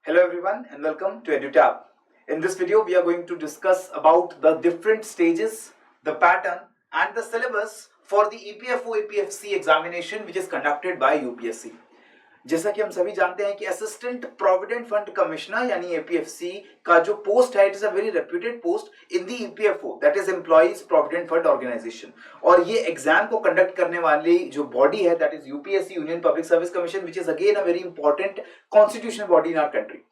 Hello everyone and welcome to EduTab. In this video we are going to discuss about the different stages, the pattern and the syllabus for the EPFO APFC examination which is conducted by UPSC. जैसा कि हम सभी जानते हैं कि assistant provident fund commissioner यानी APFC का जो पोस्ट है it is a very reputed post in the EPFO that is employees provident fund organisation और ये एग्जाम को कंडक्ट करने वाली जो बॉडी है that is UPSC union public service commission which is again a very important constitutional body in our country.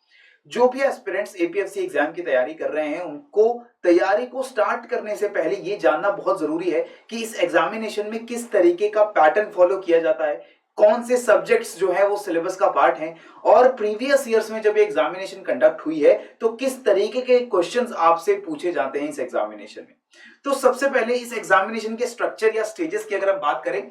जो भी aspirants APFC exam की तैयारी कर रहे हैं उनको तैयारी को स्टार्ट करने से पहले ये जानना बहुत जरूरी है कि इस एग्जामिनेशन में किस तरीके का पैटर्न फॉलो किया जाता है, कौन से सब्जेक्ट्स जो है वो सिलेबस का पार्ट हैं और प्रीवियस ईयर्स में जब एग्जामिनेशन कंडक्ट हुई है तो किस तरीके के क्वेश्चंस आपसे पूछे जाते हैं इस एग्जामिनेशन में। तो सबसे पहले इस एग्जामिनेशन के स्ट्रक्चर या स्टेजेस की अगर हम बात करें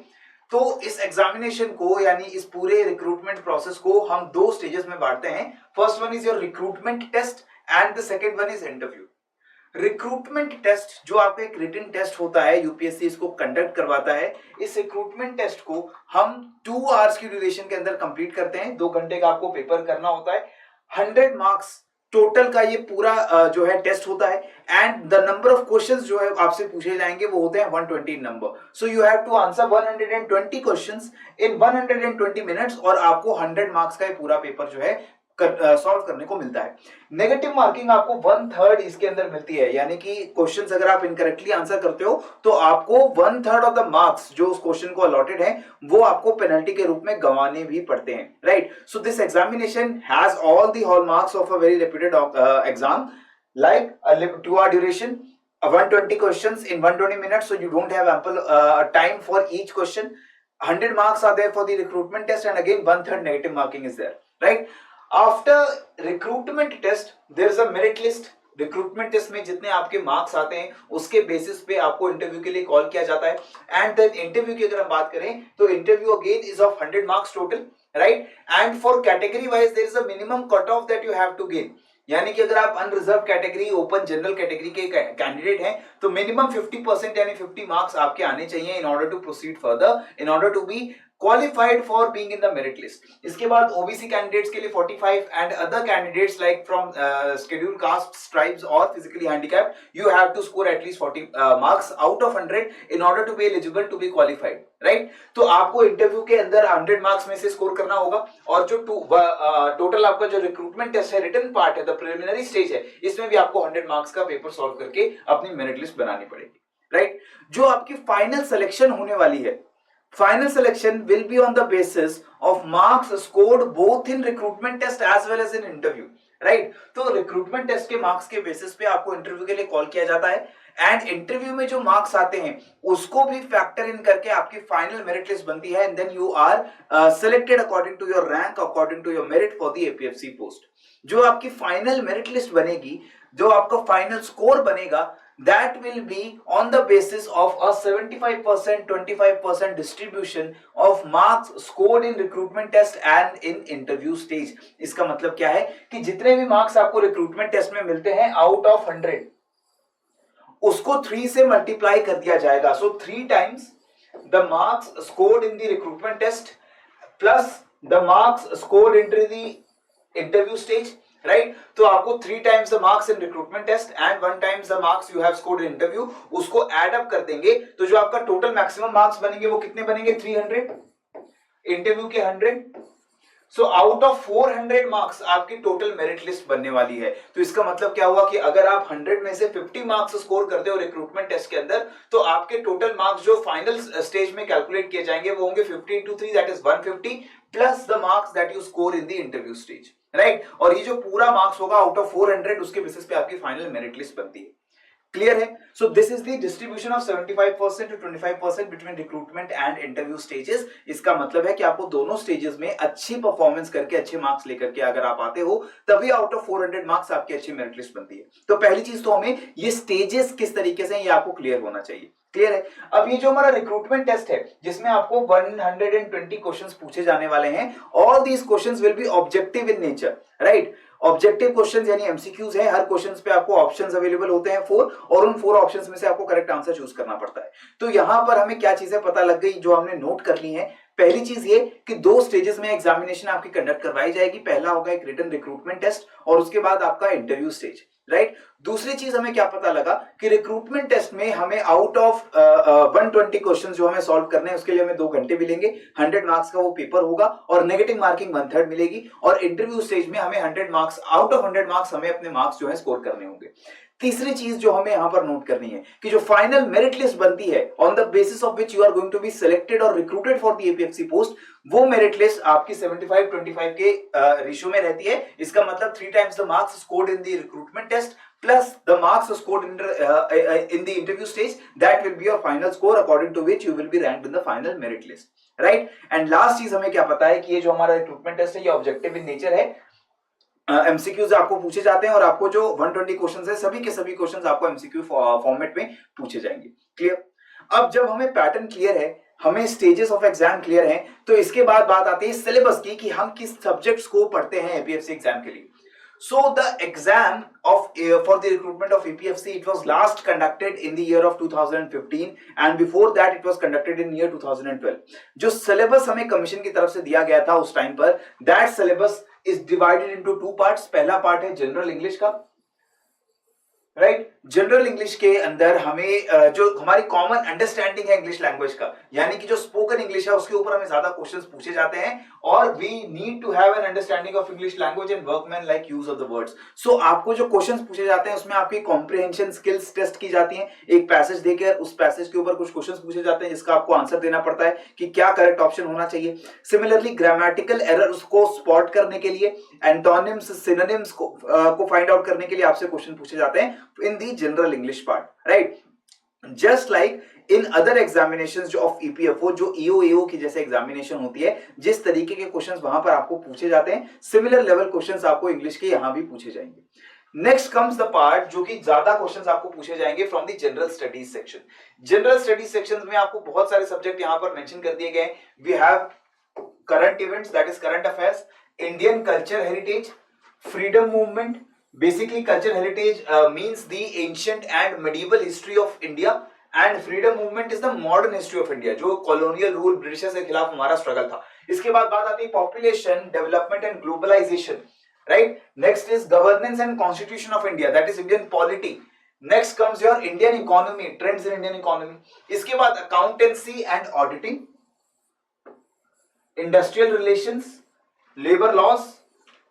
तो इस एग्जामिनेशन को यानी इस पूरे रिक्रूटमेंट प्रोसेस को हम दो स्टेजेस में बांटते हैं। First one is your recruitment test and the second one is interview. Recruitment test जो आपका एक रिटन टेस्ट होता है, यूपीएससी इसको कंडक्ट करवाता है। इस रिक्रूटमेंट टेस्ट को हम 2 आवर्स की ड्यूरेशन के अंदर कंप्लीट करते हैं। 2 घंटे का आपको पेपर करना होता है। 100 मार्क्स टोटल का ये पूरा जो है टेस्ट होता है and the number of questions जो है आपसे पूछे जाएंगे वो होते हैं 120 number. So you have to answer 120 questions in 120 minutes और आपको 100 मार्क्स का ये पूरा पेपर जो है सॉल्व करने को मिलता है। नेगेटिव मार्किंग आपको 1/3 इसके अंदर मिलती है, यानी कि क्वेश्चंस अगर आप इनकरेक्टली आंसर करते हो तो आपको 1/3 ऑफ द मार्क्स जो उस क्वेश्चन को अलॉटेड है वो आपको पेनल्टी के रूप में गंवाने भी पड़ते हैं, right. So this examination has all the hallmarks of a very reputed exam like 2 hour duration, 120 questions in 120 minutes, so you don't have ample time for each question. 100 marks are there for the recruitment test and again 1/3 negative marking is there, right? After recruitment test there is a merit list. Recruitment test में जितने आपके marks आते हैं उसके basis पे आपको interview के लिए कॉल किया जाता है एंड देन इंटरव्यू की अगर हम बात करें तो interview again is of 100 marks total, right. And for category wise there is a minimum cut off that you have to gain, यानी कि अगर आप unreserved category, open general category के कैंडिडेट हैं तो मिनिमम 50% यानी 50 मार्क्स आपके आने चाहिए in order to proceed further, in order to be qualified for being in the merit list. इसके बाद ओबीसी कैंडिडेट्स के लिए 45 and other candidates like from scheduled castes, tribes or physically handicapped, you have to score at least 40 marks out of 100 in order to be eligible to be qualified, right? तो आपको interview के अंदर 100 marks में से score करना होगा और जो टोटल आपका जो रिक्रूटमेंट टेस्ट है, रिटन पार्ट है, द प्रिलिमिनरी स्टेज है, इसमें भी आपको 100 मार्क्स का पेपर सॉल्व करके अपनी मेरिट लिस्ट बनानी पड़ेगी, राइट। जो आपकी फाइनल सिलेक्शन होने वाली है, final selection will be on the basis of marks scored both in recruitment test as well as in interview, right? तो recruitment test के marks के basis पे आपको interview के लिए call किया जाता है एंड इंटरव्यू में जो मार्क्स आते हैं उसको भी फैक्टर इन करके आपकी फाइनल मेरिट लिस्ट बनती है and then you are selected according to your rank, according to your merit for the APFC post. जो आपकी फाइनल मेरिट लिस्ट बनेगी, जो आपका फाइनल स्कोर बनेगा, that will be on the basis of a 75% 25% distribution of marks scored in recruitment test and in interview stage। इसका मतलब क्या है कि जितने भी मार्क्स आपको रिक्रूटमेंट टेस्ट में मिलते हैं आउट ऑफ 100 उसको 3 से मल्टीप्लाई कर दिया जाएगा। सो 3 times the marks scored in the recruitment test plus the marks scored into the interview stage, right? तो आपको 3 times the marks in recruitment test and 1 times the marks you have scored in interview उसको add up कर देंगे तो जो आपका total maximum marks बनेंगे वो कितने बनेंगे? 300, इंटरव्यू के 100। सो आउट ऑफ 400 मार्क्स आपकी टोटल मेरिट लिस्ट बनने वाली है। तो इसका मतलब क्या हुआ कि अगर आप 100 में से 50 मार्क्स स्कोर करते हो रिक्रूटमेंट टेस्ट के अंदर तो आपके टोटल मार्क्स जो फाइनल स्टेज में कैलकुलेट किए जाएंगे वो होंगे 50 into 3 that is 150 plus the marks that you score in the interview stage, right. और ये जो पूरा मार्क्स होगा आउट ऑफ 400 उसके बेसिस पे आपकी फाइनल मेरिट लिस्ट बनती है। क्लियर है? सो this is the distribution of 75% to 25% between recruitment and interview stages. इसका मतलब है कि आपको दोनों स्टेजेस में अच्छी परफॉर्मेंस करके अच्छे मार्क्स लेकर के अगर आप आते हो तभी आउट ऑफ 400 मार्क्स आपकी अच्छी मेरिट लिस्ट बनती है। तो पहली चीज तो हमें ये स्टेजेस किस तरीके से ये आपको क्लियर होना चाहिए। क्लियर है? अब ये जो हमारा रिक्रूटमेंट टेस्ट है जिसमें आपको 120 क्वेश्चंस पूछे जाने वाले हैं, all these questions will be objective in nature, right. Objective questions यानी एमसीक्यूज है, हर क्वेश्चंस पे आपको ऑप्शंस अवेलेबल होते हैं 4 और उन 4 ऑप्शंस में से आपको करेक्ट आंसर चूज करना पड़ता है। तो यहां पर हमें क्या चीजें पता लग गई जो हमने नोट कर ली है। पहली चीज ये कि 2 स्टेजेस में एग्जामिनेशन आपकी कंडक्ट करवाई जाएगी। पहला होगा एक रिटन रिक्रूटमेंट टेस्ट और उसके बाद आपका इंटरव्यू स्टेज, राइट। दूसरी चीज हमें क्या पता लगा कि रिक्रूटमेंट टेस्ट में हमें आउट ऑफ 120 क्वेश्चन जो हमें सॉल्व करने हैं उसके लिए हमें 2 घंटे मिलेंगे, 100 मार्क्स का वो पेपर होगा और नेगेटिव मार्किंग 1/3 मिलेगी। और इंटरव्यू स्टेज में हमें 100 मार्क्स, आउट ऑफ 100 मार्क्स हमें अपने मार्क्स जो है स्कोर करने होंगे। तीसरी चीज जो हमें यहां पर नोट करनी है कि जो फाइनल मेरिट लिस्ट बनती है on the basis of which you are going to be selected और recruited for the APFC post, वो मेरिट लिस्ट आपकी 75-25 के रेशियो में रहती है। इसका मतलब 3 times the marks scored in the recruitment test plus the marks scored in the interview stage, that will be your final score according to which you will be ranked in the final merit list, right? And last चीज हमें क्या पता है कि ये जो हमारा recruitment test है ये ऑब्जेक्टिव इन नेचर है। एमसीक्यूज आपको पूछे जाते हैं और आपको जो 120 क्वेश्चंस है सभी के सभी क्वेश्चंस आपको एमसीक्यू फॉर्मेट में पूछे जाएंगे। क्लियर? अब जब हमें पैटर्न क्लियर है, हमें स्टेजेस ऑफ एग्जाम क्लियर हैं, तो इसके बाद बात आती है सिलेबस की कि हम किस सब्जेक्ट्स को पढ़ते हैं एपीएफसी एग्जाम के लिए। So the exam for the recruitment of APFC, it was last conducted in the year of 2015 and before that it was conducted in year 2012. जो syllabus हमें कमीशन की तरफ से दिया गया था उस टाइम पर, that syllabus is divided into 2 parts. पहला पार्ट है जनरल इंग्लिश का, राइट। जनरल इंग्लिश के अंदर हमें जो हमारी कॉमन अंडरस्टैंडिंग है इंग्लिश लैंग्वेज का, यानी कि जो स्पोकन इंग्लिश है उसके ऊपर हमें ज्यादा क्वेश्चंस पूछे जाते हैं और we need to have an understanding of English language and workman like use of the words. So आपको जो क्वेश्चंस पूछे जाते हैं उसमें आपकी कॉम्प्रिहेंशन स्किल्स टेस्ट की जाती हैं। एक पैसेज देकर उस पैसेज के ऊपर कुछ क्वेश्चंस पूछे जाते हैं जिसका आपको आंसर देना पड़ता है कि क्या करेक्ट ऑप्शन होना चाहिए। सिमिलरली ग्रामेटिकल एरर्स को स्पॉट करने के लिए, एंटोनिम्स सिनोनिम्स को फाइंड आउट करने के लिए आपसे क्वेश्चन पूछे जाते हैं in the general English part, right. Just like in other examinations जो ऑफ ईपीएफओ, जो ईओ की जैसे एग्जामिनेशन होती है, जिस तरीके के क्वेश्चंस वहां पर आपको पूछे जाते हैं, सिमिलर लेवल क्वेश्चंस आपको इंग्लिश के यहां भी पूछे जाएंगे। नेक्स्ट कम्स द पार्ट जो कि ज्यादा क्वेश्चंस आपको पूछे जाएंगे from the general studies section. General studies section में आपको बहुत सारे सब्जेक्ट यहां पर मेंशन कर दिए गए हैं। We have current events, that is current affairs, Indian culture heritage, freedom movement. Basically cultural heritage means the ancient and medieval history of India and freedom movement is the modern history of India, जो colonial rule Britishers के खिलाफ हमारा struggle था। इसके बाद बात आती है population development and globalisation, right. Next is governance and constitution of India, that is Indian polity. Next comes your Indian economy, trends in Indian economy. इसके बाद accountancy and auditing, industrial relations, labour laws,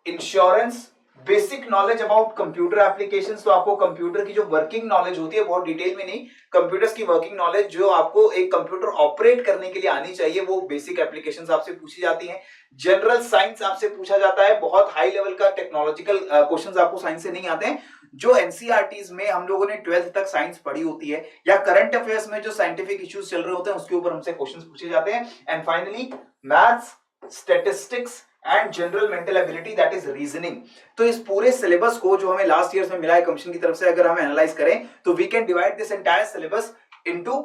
insurance, basic knowledge about computer applications. तो आपको computer की जो working knowledge होती है, बहुत detail में नहीं, कंप्यूटर्स की वर्किंग नॉलेज जो आपको एक कंप्यूटर ऑपरेट करने के लिए आनी चाहिए, वो बेसिक एप्लीकेशंस आपसे पूछी जाती हैं। जनरल साइंस आपसे पूछा जाता है, बहुत हाई लेवल का टेक्नोलॉजिकल क्वेश्चंस आपको साइंस से नहीं आते हैं, जो एनसीईआरटीज में हम लोगों ने 12th तक साइंस पढ़ी होती है, या करंट अफेयर्स में जो साइंटिफिक इश्यूज चल रहे होते हैं उसके ऊपर हमसे क्वेश्चंस पूछे जाते हैं। And finally maths, statistics and general mental ability, that is reasoning. तो इस पूरे सिलेबस को जो हमें लास्ट ईयर में मिला है कमीशन की तरफ से, अगर हम एनालाइज करें तो we can divide this entire syllabus into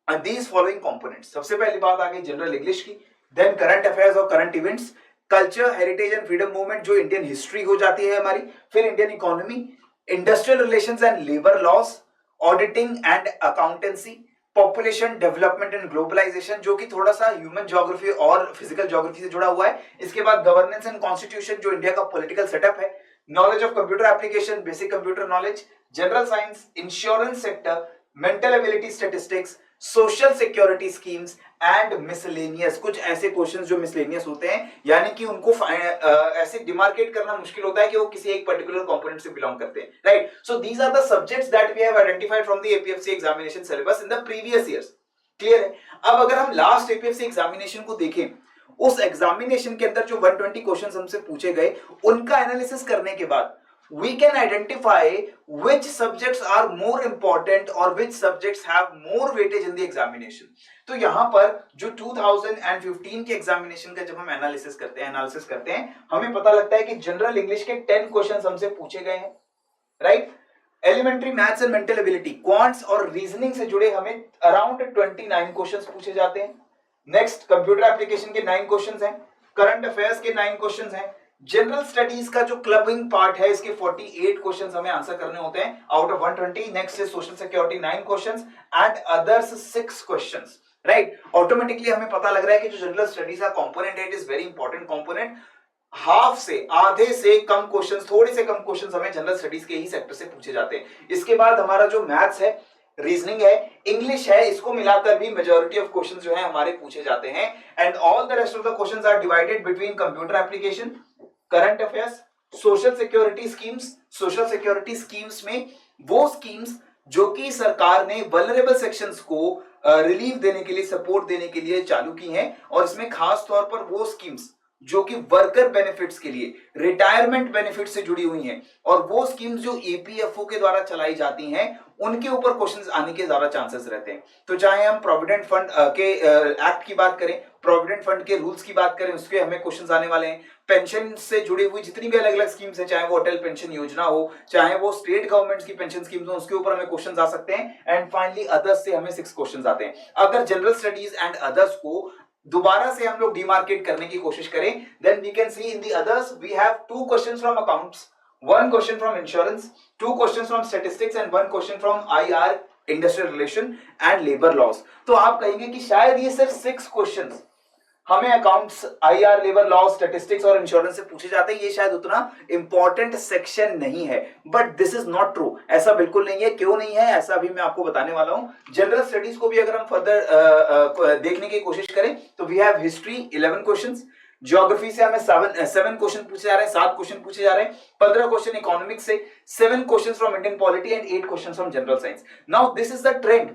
these following components. सबसे पहली बात आ गई जनरल इंग्लिश की, देन करंट अफेयर्स और current events, culture heritage and freedom movement जो इंडियन हिस्ट्री हो जाती है हमारी, फिर Indian economy, industrial relations and labour laws, auditing and accountancy, population development and globalisation जो कि थोड़ा सा ह्यूमन ज्योग्राफी और फिजिकल ज्योग्राफी से जुड़ा हुआ है। इसके बाद गवर्नेंस एंड कॉन्स्टिट्यूशन जो इंडिया का पॉलिटिकल सेटअप है, knowledge of computer application, basic computer knowledge, general science, insurance sector, mental ability statistics, social security schemes and miscellaneous. कुछ ऐसे क्वेश्चंस जो मिसलेनियस होते हैं, यानी कि उनको ऐसे डिमार्केट करना मुश्किल होता है कि वो किसी एक पर्टिकुलर कंपोनेंट से बिलोंग करते हैं, right. So these are the subjects that we have identified from the APFC examination syllabus in the previous years. Clear है? अब अगर हम लास्ट एपीएफसी एग्जामिनेशन को देखें, उस एग्जामिनेशन के अंदर जो 120 क्वेश्चंस हमसे पूछे गए, उनका एनालिसिस करने के बाद we can identify which subjects are more important or which subjects have more weightage in the examination। तो यहां पर जो 2015 के एग्जामिनेशन का जब हम एनालिसिस करते हैं, हमें पता लगता है कि जनरल इंग्लिश के 10 क्वेश्चंस हमसे पूछे गए हैं, right. Elementary maths and mental ability, quants और रीजनिंग से जुड़े हमें अराउंड 29 क्वेश्चंस पूछे जाते हैं। नेक्स्ट कंप्यूटर एप्लीकेशन के 9 क्वेश्चंस हैं, करंट अफेयर्स के 9 क्वेश्चंस हैं, जनरल स्टडीज का जो क्लबिंग पार्ट है इसके 48 क्वेश्चंस हमें आंसर करने होते हैं out of 120। Next is social security 9 questions and others 6 questions, right. Automatically हमें पता लग रहा है कि जो जनरल स्टडीज का कंपोनेंट है it is very important component. Half से आधे से कम क्वेश्चंस, थोड़े से कम क्वेश्चंस हमें जनरल स्टडीज के ही सेक्टर से पूछे जाते हैं। इसके बाद हमारा जो मैथ्स है, रीजनिंग है, इंग्लिश है, इसको मिलाकर भी मेजॉरिटी ऑफ क्वेश्चंस जो है हमारे पूछे जाते हैं। And all the rest of the questions are divided between computer application, current affairs, social security schemes. Social security schemes में वो स्कीम्स जो कि सरकार ने वल्नरेबल सेक्शंस को रिलीफ देने के लिए, सपोर्ट देने के लिए चालू की हैं, और इसमें खास तौर पर वो स्कीम्स जो कि वर्कर बेनिफिट्स के लिए, रिटायरमेंट बेनिफिट से जुड़ी हुई हैं, और वो स्कीम्स जो ईपीएफओ के द्वारा चलाई जाती हैं उनके ऊपर क्वेश्चंस आने के ज्यादा चांसेस रहते हैं। तो चाहे हम प्रोविडेंट फंड के एक्ट की बात करें, प्रोविडेंट फंड के रूल्स की बात करें, उसके हमें क्वेश्चंस आने वाले हैं। पेंशन से जुड़ी हुई जितनी भी अलग अलग स्कीम्स है, चाहे वो अटल पेंशन योजना हो, चाहे वो स्टेट गवर्नमेंट्स की पेंशन स्कीम्स हो, उसके ऊपर हमें क्वेश्चंस आ सकते हैं। एंड फाइनली अदर्स से हमें 6 क्वेश्चंस आते हैं। अगर जनरल स्टडीज एंड अदर्स को दोबारा से हम लोग डिमार्केट करने की कोशिश करें, then we can see in the others we have 2 questions from accounts, 1 question from insurance, 2 questions from statistics and 1 question from IR, industrial relation and labour laws. तो आप कहेंगे कि शायद ये सिर्फ 6 क्वेश्चंस हमें accounts, IR, labour law, statistics और insurance से पूछे जाते हैं, ये शायद उतना इंपॉर्टेंट सेक्शन नहीं है। But this is not true, ऐसा बिल्कुल नहीं है। क्यों नहीं है ऐसा भी मैं आपको बताने वाला हूं। जनरल स्टडीज को भी अगर हम फर्दर देखने की कोशिश करें तो we have history 11 questions, geography से हमें 7 क्वेश्चन पूछे जा रहे हैं, 7 क्वेश्चन पूछे जा रहे हैं, 15 क्वेश्चन इकोनॉमिक्स से, 7 question from Indian polity and 8 question from general science. Now this is the trend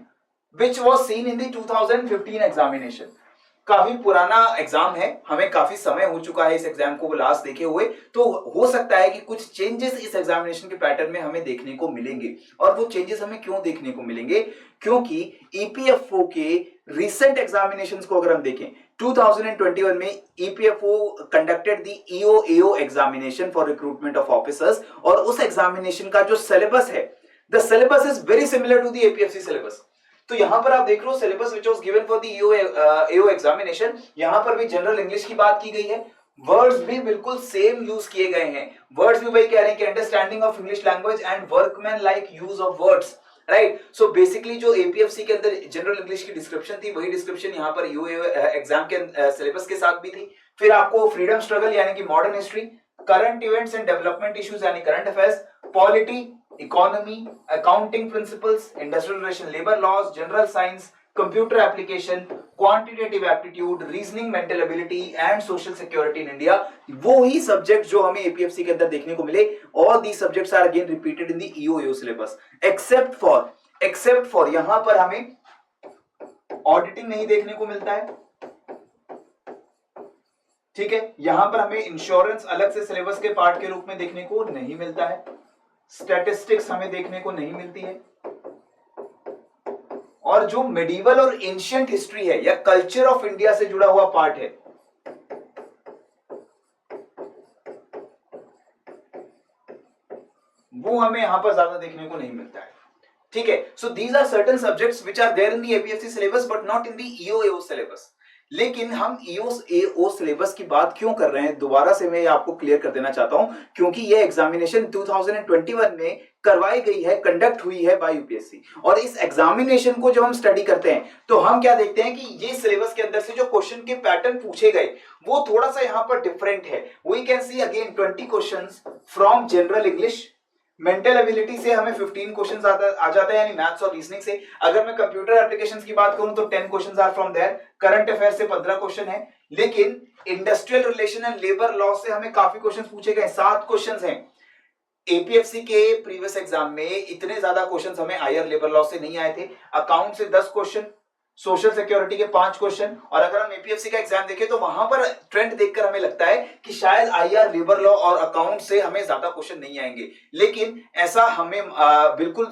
which was seen in the 2015 examination. काफी पुराना एग्जाम है, हमें काफी समय हो चुका है इस एग्जाम को लास्ट देखे हुए, तो हो सकता है कि कुछ चेंजेस इस एग्जामिनेशन के पैटर्न में हमें देखने को मिलेंगे। और वो चेंजेस हमें क्यों देखने को मिलेंगे? क्योंकि ईपीएफओ के रिसेंट एग्जामिनेशंस को अगर हम देखें, 2021 में EPFO conducted the EOAO examination for recruitment of officers, और उस एग्जामिनेशन का जो सिलेबस है, the syllabus is very similar to the APFC syllabus. तो यहां पर आप देख लो syllabus which was given for the EO examination, यहां पर भी जनरल इंग्लिश की बात की गई है, वर्ड्स भी बिल्कुल सेम यूज किए गए हैं। वर्ड्स भी वही कह रहे हैं कि understanding of English language and workman like use of words, right. So basically जो एपीएफसी के अंदर जनरल इंग्लिश की डिस्क्रिप्शन थी, वही डिस्क्रिप्शन यहां पर ईओ एग्जाम के सिलेबस के साथ भी थी। फिर आपको फ्रीडम स्ट्रगल यानी कि modern history, current events and development issues यानी current affairs, polity, economy, accounting principles, industrial relation, labour laws, general science, computer application, quantitative aptitude, reasoning, mental ability and social security in India, वो ही subject जो हमें APFC के अंदर देखने को मिले। All these subjects are again repeated in the EOAO syllabus, except for यहां पर हमें ऑडिटिंग नहीं देखने को मिलता है, ठीक है। यहां पर हमें इंश्योरेंस अलग से सिलेबस के पार्ट के रूप में देखने को नहीं मिलता है, स्टैटिस्टिक्स हमें देखने को नहीं मिलती है, और जो मेडिवल और एंशिएंट हिस्ट्री है या कल्चर ऑफ इंडिया से जुड़ा हुआ पार्ट है, वो हमें यहां पर ज्यादा देखने को नहीं मिलता है, ठीक है। So these are certain subjects which are there in the APFC syllabus but not in the EOAO syllabus. लेकिन हम ईओएओ सिलेबस की बात क्यों कर रहे हैं, दोबारा से मैं आपको क्लियर कर देना चाहता हूं, क्योंकि ये एग्जामिनेशन 2021 में करवाई गई है, कंडक्ट हुई है बाय यूपीएससी। और इस एग्जामिनेशन को जब हम स्टडी करते हैं तो हम क्या देखते हैं कि ये सिलेबस के अंदर से जो क्वेश्चन के पैटर्न पूछे गए वो थोड़ा सा यहां पर डिफरेंट है। We can see again 20 questions from general English, mental ability से हमें 15 क्वेश्चंस आ जाता है यानी मैथ्स और रीजनिंग से। अगर मैं कंप्यूटर एप्लीकेशंस की बात करूं तो 10 questions are from there, current affair से 15 क्वेश्चन है। लेकिन industrial relation and labour law से हमें काफी क्वेश्चंस पूछे गए, 7 क्वेश्चंस हैं। एपीएफसी के प्रीवियस एग्जाम में इतने ज्यादा क्वेश्चंस हमें आईआर लेबर लॉ से नहीं आए थे। अकाउंट से 10 क्वेश्चन, सोशल सिक्योरिटी के 5 क्वेश्चन, और अगर हम एपीएफसी का एग्जाम देखें तो वहां पर ट्रेंड देखकर हमें लगता है कि शायद आईआर लेबर लॉ और अकाउंट से हमें ज्यादा क्वेश्चन नहीं आएंगे। लेकिन ऐसा हमें बिल्कुल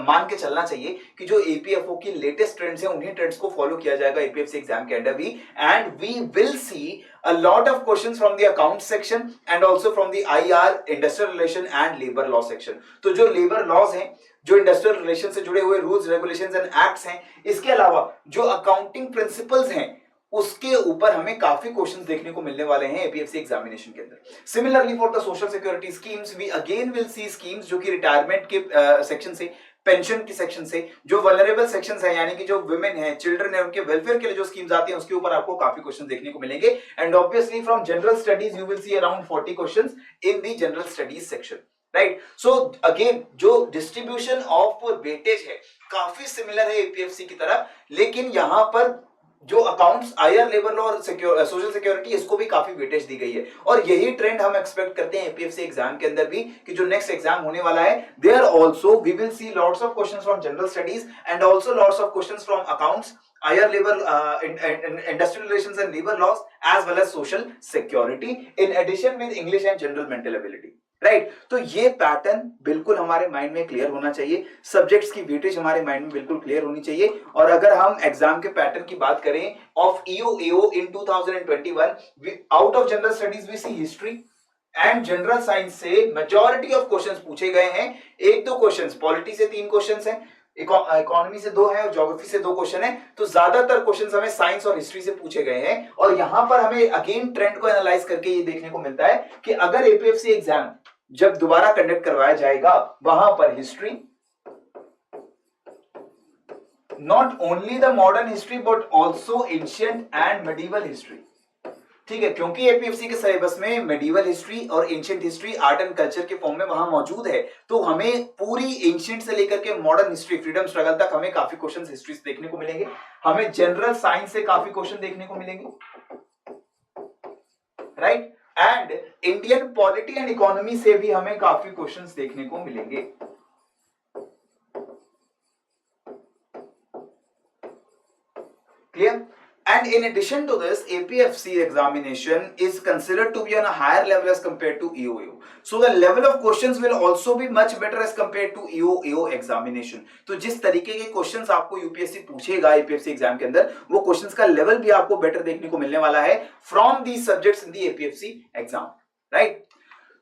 मान के चलना चाहिए कि जो एपीएफओ की लेटेस्ट ट्रेंड्स हैं उन्हीं ट्रेंड्स को फॉलो किया जाएगा एपीएफसी एग्जाम के अंदर भी, and we will see a lot of questions from the account section and also from the IR, industrial relation and labor law section। तो जो labor laws हैं, जो इंडस्ट्रियल रिलेशन से जुड़े हुए रूल्स, रेगुलेशंस एंड एक्ट्स हैं, इसके अलावा जो अकाउंटिंग प्रिंसिपल्स हैं उसके ऊपर हमें काफी क्वेश्चंस देखने को मिलने वाले हैं एपीएफसी एग्जामिनेशन के अंदर। Similarly for the social security schemes we again will see schemes जो कि रिटायरमेंट के सेक्शन से, पेंशन के सेक्शन से, जो वल्नरेबल सेक्शंस है यानी कि जो वुमेन है, चिल्ड्रन है, उनके वेलफेयर के लिए जो स्कीम्स आती हैं उसके ऊपर आपको काफी क्वेश्चन देखने को मिलेंगे। And obviously from general studies you will see around 40 questions in the general studies section, right. So again जो डिस्ट्रीब्यूशन ऑफ वेटेज है काफी सिमिलर है एपीएफसी की तरह, लेकिन यहां पर जो अकाउंट्स, आईआर, लेबर लॉ और सोशल सिक्योरिटी, इसको भी काफी वेटेज दी गई है। और यही ट्रेंड हम एक्सपेक्ट करते हैं एपीएफसी एग्जाम के अंदर भी, कि जो नेक्स्ट एग्जाम होने वाला है there also we will see lots of questions from general studies and also lots of questions from accounts, IR, labor, industrial relations and labor laws, as well as social security, in addition with English and general mental ability, right. तो ये pattern बिल्कुल हमारे mind में clear होना चाहिए, subjects की weightage हमारे mind में बिल्कुल क्लियर होनी चाहिए। और अगर हम एग्जाम के पैटर्न की बात करें of EO in 2021, out of general studies we see history and general science से मेजॉरिटी ऑफ क्वेश्चंस पूछे गए हैं। एक दो क्वेश्चंस पॉलिटी से 3 क्वेश्चंस हैं, इकोनॉमी से 2 है और ज्योग्राफी से 2 क्वेश्चन है। तो ज्यादातर क्वेश्चंस हमें साइंस और हिस्ट्री से पूछे गए हैं। और यहां पर हमें अगेन ट्रेंड को एनालाइज करके ये देखने को मिलता है कि अगर एपीएफसी एग्जाम जब दोबारा कंडक्ट करवाया जाएगा, वहां पर history, not only the modern history but also ancient and medieval history, ठीक है, क्योंकि एपीएफसी के सिलेबस में मेडिवल हिस्ट्री और ancient history art and culture के फॉर्म में वहां मौजूद है। तो हमें पूरी एंशिएंट से लेकर के मॉडर्न हिस्ट्री, फ्रीडम स्ट्रगल तक हमें काफी क्वेश्चंस हिस्ट्री से देखने को मिलेंगे। हमें जनरल साइंस से काफी क्वेश्चन देखने को मिलेंगे, right. And Indian polity and economy से भी हमें काफी क्वेश्चंस देखने को मिलेंगे। Clear? And in addition to this, APFC examination is considered to be on a higher level as compared to EOAO. So the level of questions will also be much better as compared to EOAO examination. तो जिस तरीके के questions आपको UPSC पूछेगा APFC exam के अंदर, वो questions का लेवल भी आपको बेटर देखने को मिलने वाला है from these subjects in the APFC exam, right.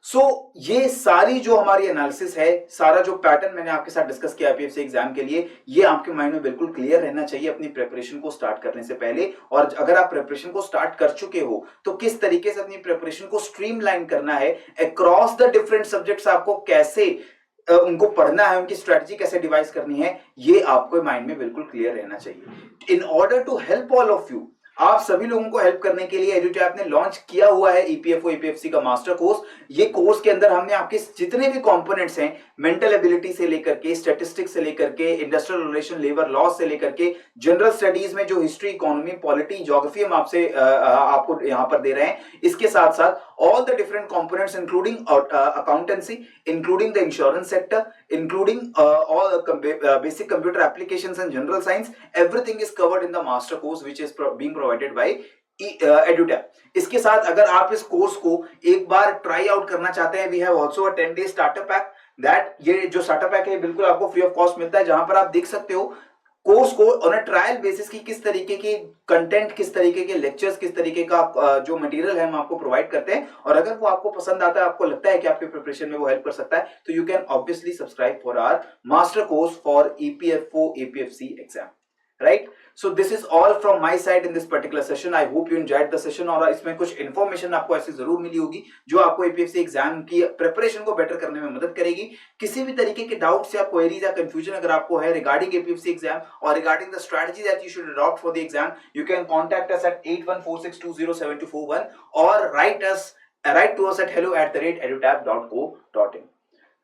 So ये सारी जो हमारी एनालिसिस है, सारा जो पैटर्न मैंने आपके साथ डिस्कस किया एपीएफसी एग्जाम के लिए, ये आपके माइंड में बिल्कुल क्लियर रहना चाहिए अपनी प्रिपरेशन को स्टार्ट करने से पहले। और अगर आप प्रिपरेशन को स्टार्ट कर चुके हो तो किस तरीके से अपनी प्रिपरेशन को स्ट्रीमलाइन करना है अक्रॉस द डिफरेंट सब्जेक्ट्स, आपको कैसे उनको पढ़ना है, उनकी स्ट्रेटजी कैसे डिवाइस करनी है, ये आपको माइंड में बिल्कुल क्लियर रहना चाहिए। In order to help all of you, आप सभी लोगों को हेल्प करने के लिए एडुटैप ने लॉन्च किया हुआ है ईपीएफओ एपीएफसी का मास्टर कोर्स। ये कोर्स के अंदर हमने आपके जितने भी कंपोनेंट्स हैं, मेंटल एबिलिटी से लेकर के, स्टैटिस्टिक्स से लेकर के, इंडस्ट्रियल रिलेशन, लेबर लॉ से लेकर के, जनरल स्टडीज में जो हिस्ट्री, इकोनॉमी, पॉलिटी, ज्योग्राफी हम आपको यहां पर दे रहे हैं, इसके साथ साथ all the different components including accountancy, including the insurance sector, including all basic computer applications and general science, everything is covered in the master course which is being provided by EDUTAP। इसके साथ अगर आप इस course को एक बार try out करना चाहते हैं, we have also a 10-day starter pack that ये जो स्टार्टर पैक है बिल्कुल आपको फ्री ऑफ कॉस्ट मिलता है, जहां पर आप देख सकते हो कोर्स को ऑन अ ट्रायल बेसिस की किस तरीके की कंटेंट, किस तरीके के लेक्चर्स, किस तरीके का जो मटेरियल है हम आपको प्रोवाइड करते हैं। और अगर वो आपको पसंद आता है, आपको लगता है कि आपके प्रिपरेशन में वो हेल्प कर सकता है, तो you can obviously subscribe for our master course for EPFO APFC exam, right. So this is all from my side in this particular session. I hope you enjoyed the session. और इसमें कुछ information आपको ऐसी जरूर मिली होगी जो आपको APFC exam की प्रिपरेशन को बेटर करने में मदद करेगी। किसी भी तरीके के डाउट्स या क्वेरीज या कंफ्यूजन अगर आपको है रिगार्डिंग एपीएफसी एग्जाम और regarding the strategy that you should adopt for the exam, you can contact us at 8146207241 और write to us at hello@edutap.co.in,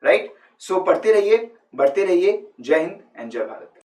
right. So पढ़ते रहिए, बढ़ते रहिए। जय हिंद एंड जय भारत।